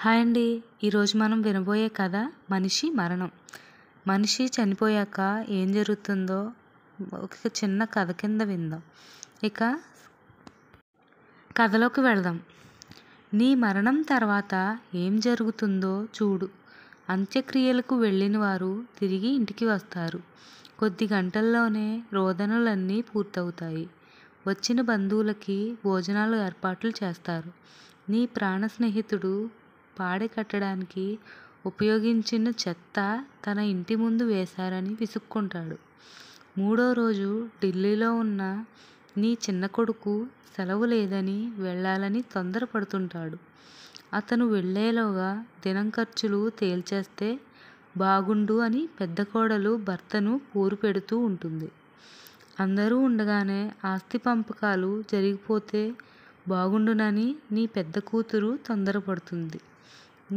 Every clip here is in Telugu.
హాయ్ అండి. ఈరోజు మనం వినబోయే కథ మనిషి మరణం. మనిషి చనిపోయాక ఏం జరుగుతుందో ఒక చిన్న కథ కింద విందాం. ఇక కథలోకి వెళదాం. నీ మరణం తర్వాత ఏం జరుగుతుందో చూడు. అంత్యక్రియలకు వెళ్ళిన వారు తిరిగి ఇంటికి వస్తారు. కొద్ది గంటల్లోనే రోదనలన్నీ పూర్తవుతాయి. వచ్చిన బంధువులకి భోజనాలు ఏర్పాట్లు చేస్తారు. నీ ప్రాణ స్నేహితుడు పాడె కట్టడానికి ఉపయోగించిన చెత్త తన ఇంటి ముందు వేశారని విసుక్కుంటాడు. మూడో రోజు ఢిల్లీలో ఉన్న నీ చిన్న కొడుకు సెలవు లేదని వెళ్ళాలని తొందరపడుతుంటాడు. అతను వెళ్ళేలోగా దినం ఖర్చులు తేల్చేస్తే బాగుండు అని పెద్ద కోడలు భర్తను పోరు పెడుతూ ఉంటుంది. అందరూ ఉండగానే ఆస్తి పంపకాలు జరిగిపోతే బాగుండునని నీ పెద్ద కూతురు తొందరపడుతుంది.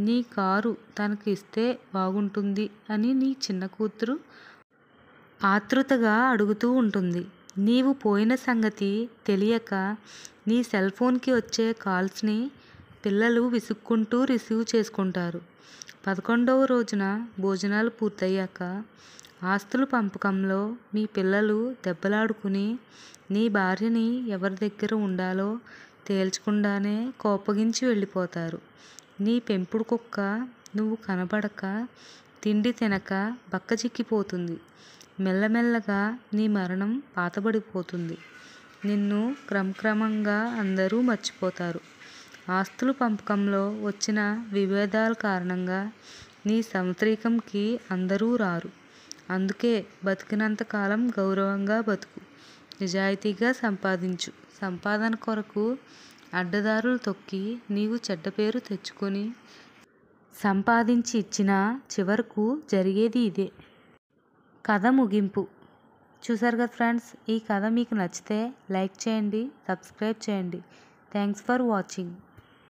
నీ కారు తనకు ఇస్తే బాగుంటుంది అని నీ చిన్న కూతురు ఆతృతగా అడుగుతూ ఉంటుంది. నీవు పోయిన సంగతి తెలియక నీ సెల్ ఫోన్కి వచ్చే కాల్స్ని పిల్లలు విసుక్కుంటూ రిసీవ్ చేసుకుంటారు. 11వ రోజున భోజనాలు పూర్తయ్యాక ఆస్తుల పంపకంలో మీ పిల్లలు దెబ్బలాడుకుని నీ భార్యని ఎవరి దగ్గర ఉండాలో తేల్చకుండానే కోపగించి వెళ్ళిపోతారు. నీ పెంపుడు కుక్క నువ్వు కనబడక తిండి తినక బక్కచిక్కిపోతుంది. మెల్లమెల్లగా నీ మరణం పాతబడిపోతుంది. నిన్ను క్రమక్రమంగా అందరూ మర్చిపోతారు. ఆస్తుల పంపకంలో వచ్చిన విభేదాల కారణంగా నీ సంవత్సరీకంకి అందరూ రారు. అందుకే బతికినంతకాలం గౌరవంగా బతుకు. నిజాయితీగా సంపాదించు. సంపాదన కొరకు అడ్డదారులు తొక్కి నీవు చెడ్డ పేరు తెచ్చుకొని సంపాదించి ఇచ్చినా చివరకు జరిగేది ఇదే. కథ ముగింపు. చూసారు కదా ఫ్రెండ్స్, ఈ కథ మీకు నచ్చితే లైక్ చేయండి, సబ్స్క్రైబ్ చేయండి. Thanks for watching.